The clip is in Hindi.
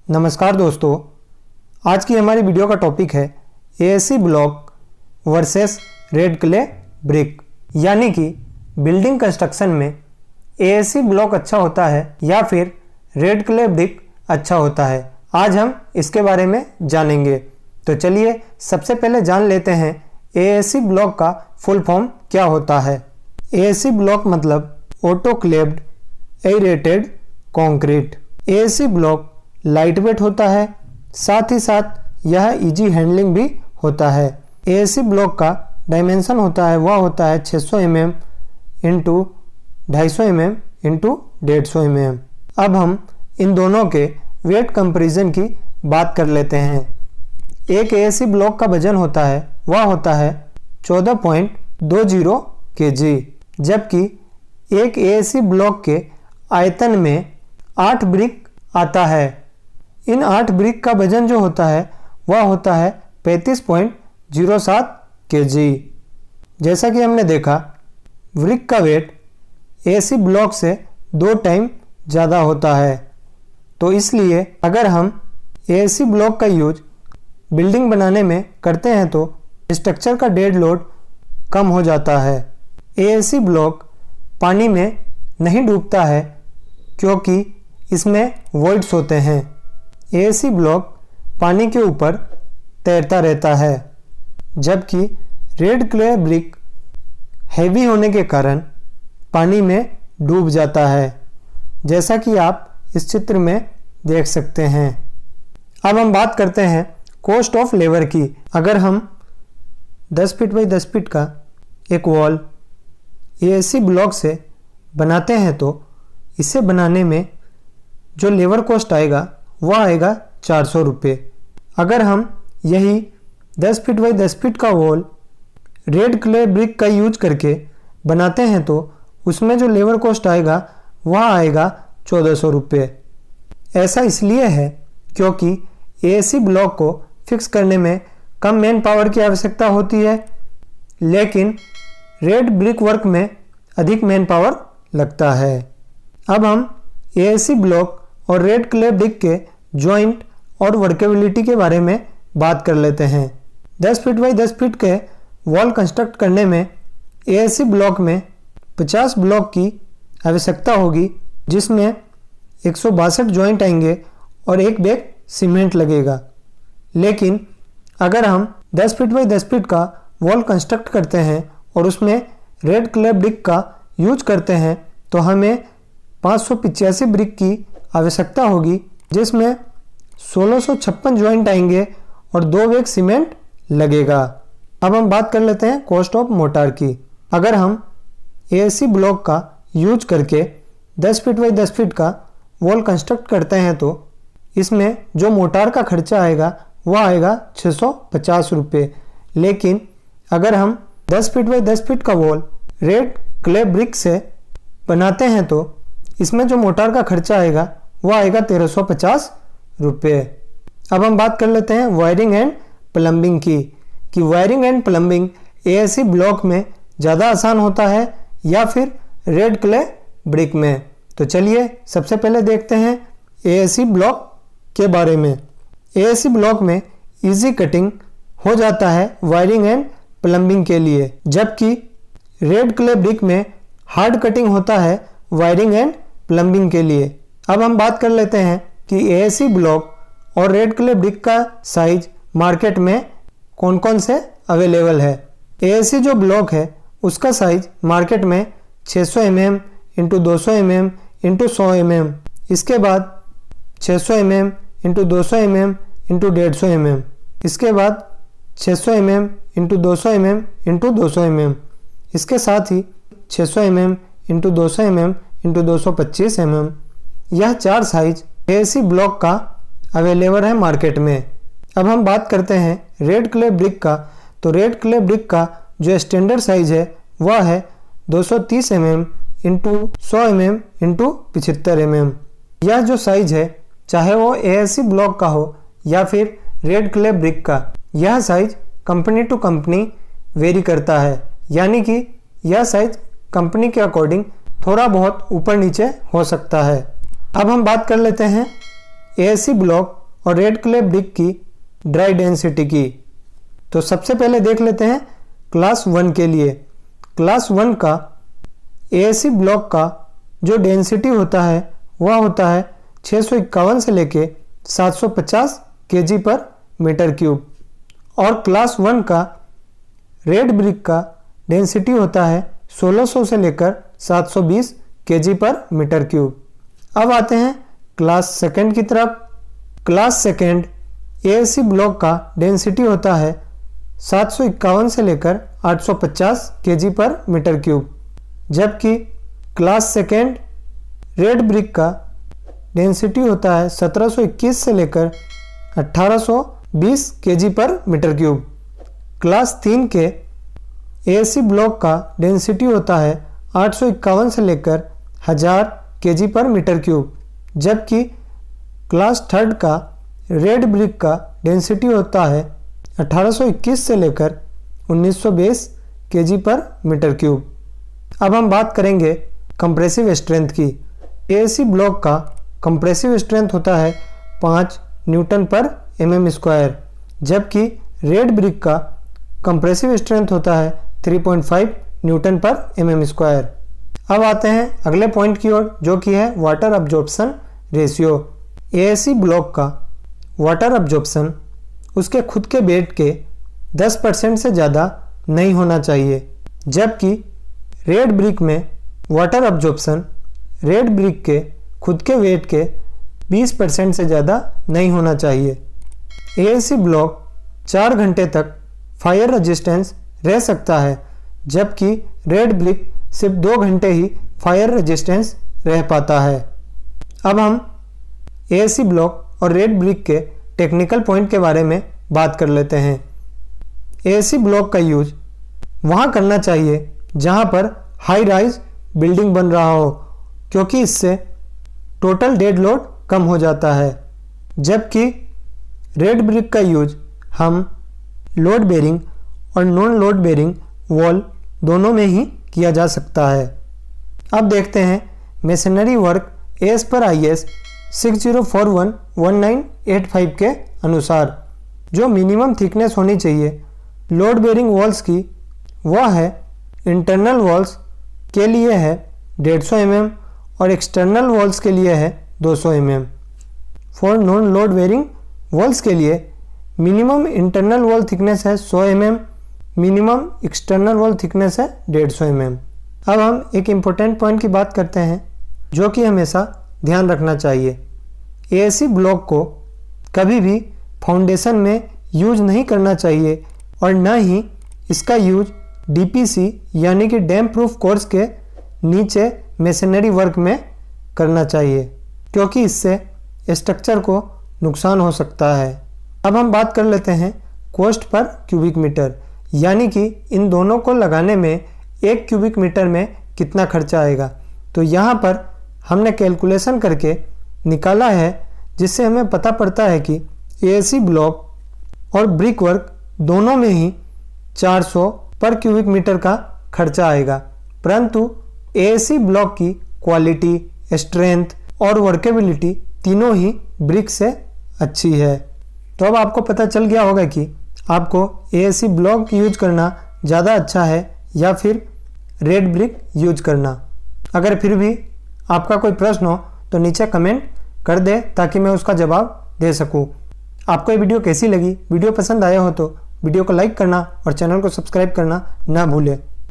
नमस्कार दोस्तों, आज की हमारी वीडियो का टॉपिक है ASC block versus red clay brick. यानी कि बिल्डिंग कंस्ट्रक्शन में एएससी ब्लॉक अच्छा होता है या फिर रेड क्ले ब्रिक अच्छा होता है। आज हम इसके बारे में जानेंगे। तो चलिए सबसे पहले जान लेते हैं एएससी ब्लॉक का फुल फॉर्म क्या होता है। एएससी ब्लॉक मतलब autoclaved aerated concrete. ASC block light weight होता है, साथ ही साथ यह इजी हैंडलिंग भी होता है। एएससी ब्लॉक का डायमेंशन होता है वह होता है 600 mm into 250 mm into 150 mm। अब हम इन दोनों के वेट कंपैरिजन की बात कर लेते हैं। एक एएससी ब्लॉक का वजन होता है वह होता है 14.20 kg, जबकि एक एएससी ब्लॉक के आयतन में 8 ब्रिक आता है। इन 8 ब्रिक का वजन जो होता है वह होता है 35.07 kg। जैसा कि हमने देखा, ब्रिक का वेट एएससी ब्लॉक से 2 टाइम ज़्यादा होता है। तो इसलिए अगर हम एएससी ब्लॉक का यूज बिल्डिंग बनाने में करते हैं तो स्ट्रक्चर का डेड लोड कम हो जाता है। एएससी ब्लॉक पानी में नहीं डूबता है क्योंकि इसमें वॉइड्स होते हैं। एएससी ब्लॉक पानी के ऊपर तैरता रहता है, जबकि रेड क्ले ब्रिक हैवी होने के कारण पानी में डूब जाता है, जैसा कि आप इस चित्र में देख सकते हैं। अब हम बात करते हैं कॉस्ट ऑफ लेबर की। अगर हम 10 फीट बाई 10 फीट का एक वॉल एएससी ब्लॉक से बनाते हैं तो इसे बनाने में जो लेबर कॉस्ट आएगा वह आएगा 400 रुपये। अगर हम यही 10 फीट बाई 10 फीट का वॉल रेड क्ले ब्रिक का यूज करके बनाते हैं तो उसमें जो लेबर कॉस्ट आएगा वह आएगा 1400 रुपये। ऐसा इसलिए है क्योंकि एएससी ब्लॉक को फिक्स करने में कम मैन पावर की आवश्यकता होती है, लेकिन रेड ब्रिक वर्क में अधिक मैन पावर लगता है। अब हम एएससी ब्लॉक और रेड क्ले ब्रिक के जॉइंट और वर्केबिलिटी के बारे में बात कर लेते हैं। 10 फीट बाई 10 फीट के वॉल कंस्ट्रक्ट करने में एएससी ब्लॉक में 50 ब्लॉक की आवश्यकता होगी, जिसमें 162 जॉइंट आएंगे और एक बैग सीमेंट लगेगा। लेकिन अगर हम 10 फीट बाई 10 फीट का वॉल कंस्ट्रक्ट करते हैं और उसमें रेड क्ले ब्रिक का यूज करते हैं तो हमें 585 ब्रिक की आवश्यकता होगी, जिसमें 1656 जॉइंट आएंगे और 2 बैग सीमेंट लगेगा। अब हम बात कर लेते हैं कॉस्ट ऑफ मोटार की। अगर हम एएससी ब्लॉक का यूज करके 10 फीट बाई 10 फीट का वॉल कंस्ट्रक्ट करते हैं तो इसमें जो मोटार का खर्चा आएगा वह आएगा 650 रुपये। लेकिन अगर हम 10 फीट बाई 10 फीट का वॉल रेड क्ले ब्रिक से बनाते हैं तो इसमें जो मोटार का खर्चा आएगा वह आएगा 1350 रुपये। अब हम बात कर लेते हैं वायरिंग एंड प्लम्बिंग की कि wiring and plumbing ASC block में ज़्यादा आसान होता है या फिर रेड क्ले ब्रिक में। तो चलिए सबसे पहले देखते हैं एएससी ब्लॉक के बारे में। एएससी ब्लॉक में इजी कटिंग हो जाता है वायरिंग एंड प्लम्बिंग के लिए, जबकि रेड क्ले ब्रिक में हार्ड कटिंग होता है वायरिंग एंड प्लम्बिंग के लिए। अब हम बात कर लेते हैं कि एएससी ब्लॉक और रेड क्ले ब्रिक का साइज मार्केट में कौन कौन से अवेलेबल है। एएससी जो ब्लॉक है उसका साइज मार्केट में 600 mm into 200 mm into 100 mm, इसके बाद 600 mm into 200 mm into 150 mm, इसके बाद 600 mm into 200 mm into 200 mm, इसके साथ ही 600 mm into 200 mm into 225 mm। यह 4 साइज एएससी ब्लॉक का अवेलेबल है मार्केट में। अब हम बात करते हैं रेड क्ले ब्रिक का। तो रेड क्ले ब्रिक का जो स्टैंडर्ड साइज है वह है 230 mm into 100 mm into 75 mm। यह जो साइज है चाहे वो एएससी ब्लॉक का हो या फिर रेड क्ले ब्रिक का, यह size company to company vary करता है, यानी कि यह साइज कंपनी के अकॉर्डिंग थोड़ा बहुत ऊपर नीचे हो सकता है। अब हम बात कर लेते हैं एएससी ब्लॉक और रेड क्ले ब्रिक की ड्राई डेंसिटी की। तो सबसे पहले देख लेते हैं क्लास 1 के लिए। क्लास 1 का एएससी ब्लॉक का जो डेंसिटी होता है वह होता है 651 से लेके 750 kg पर मीटर क्यूब, और क्लास 1 का रेड ब्रिक का डेंसिटी होता है 1600 से लेकर 720 kg पर मीटर क्यूब। अब आते हैं क्लास 2 की तरफ। क्लास 2 एएससी ब्लॉक का डेंसिटी होता है 751 से लेकर 850 kg पर मीटर क्यूब, जबकि क्लास 2 रेड ब्रिक का डेंसिटी होता है 1721 से लेकर 1820 kg पर मीटर क्यूब। क्लास 3 के एएससी ब्लॉक का डेंसिटी होता है 851 से लेकर 1000 kg पर मीटर क्यूब, जबकि क्लास 3 का रेड ब्रिक का डेंसिटी होता है 1821 से लेकर 1920 kg पर मीटर क्यूब। अब हम बात करेंगे कंप्रेसिव स्ट्रेंथ की। एएससी ब्लॉक का कंप्रेसिव स्ट्रेंथ होता है 5 न्यूटन पर mm², जबकि रेड ब्रिक का कंप्रेसिव स्ट्रेंथ होता है 3.5 न्यूटन पर mm²। अब आते हैं अगले पॉइंट की ओर, जो कि है water absorption ratio. ASC block का वाटर अब्जॉर्प्शन उसके खुद के वेट के 10% से ज़्यादा नहीं होना चाहिए, जबकि रेड ब्रिक में वाटर अब्जॉर्प्शन रेड ब्रिक के खुद के वेट के 20% से ज़्यादा नहीं होना चाहिए। एएससी ब्लॉक 4 घंटे तक फायर रेजिस्टेंस रह सकता है, जबकि रेड ब्रिक सिर्फ 2 घंटे ही फायर रेजिस्टेंस रह पाता है। अब हम एएससी ब्लॉक और रेड ब्रिक के टेक्निकल पॉइंट के बारे में बात कर लेते हैं। एएससी ब्लॉक का यूज वहाँ करना चाहिए जहाँ पर हाई राइज बिल्डिंग बन रहा हो, क्योंकि इससे टोटल डेड लोड कम हो जाता है, जबकि रेड ब्रिक का यूज हम लोड बेरिंग और नॉन लोड बेरिंग वॉल दोनों में ही किया जा सकता है। अब देखते हैं मेसनरी वर्क एस पर IS 6041-1985 के अनुसार जो मिनिमम थिकनेस होनी चाहिए लोड बेरिंग वॉल्स की, वह है इंटरनल वॉल्स के लिए है 150 mm और एक्सटर्नल वॉल्स के लिए है 200 mm। For non load bearing walls के लिए मिनिमम इंटरनल वॉल थिकनेस है 100 mm, minimum external wall thickness है 150 mm। अब हम एक इम्पोर्टेंट पॉइंट की बात करते हैं जो कि हमेशा ध्यान रखना चाहिए। एएससी ब्लॉक को कभी भी फाउंडेशन में यूज नहीं करना चाहिए और न ही इसका यूज DPC यानी कि डैम प्रूफ कोर्स के नीचे मेसनरी वर्क में करना चाहिए, क्योंकि इससे स्ट्रक्चर को नुकसान हो सकता है। अब हम बात कर लेते हैं कॉस्ट पर क्यूबिक मीटर, यानी कि इन दोनों को लगाने में 1 क्यूबिक मीटर में कितना खर्चा आएगा। तो यहाँ पर हमने कैलकुलेशन करके निकाला है, जिससे हमें पता पड़ता है कि एएससी ब्लॉक और ब्रिक वर्क दोनों में ही 400 पर क्यूबिक मीटर का खर्चा आएगा, परंतु एएससी ब्लॉक की क्वालिटी, स्ट्रेंथ और वर्केबिलिटी तीनों ही ब्रिक से अच्छी है। तो अब आपको पता चल गया होगा कि आपको एएससी ब्लॉक यूज करना ज़्यादा अच्छा है या फिर रेड ब्रिक यूज करना। अगर फिर भी आपका कोई प्रश्न हो तो नीचे कमेंट कर दे ताकि मैं उसका जवाब दे सकूं। आपको ये वीडियो कैसी लगी? वीडियो पसंद आया हो तो वीडियो को लाइक करना और चैनल को सब्सक्राइब करना ना भूलें।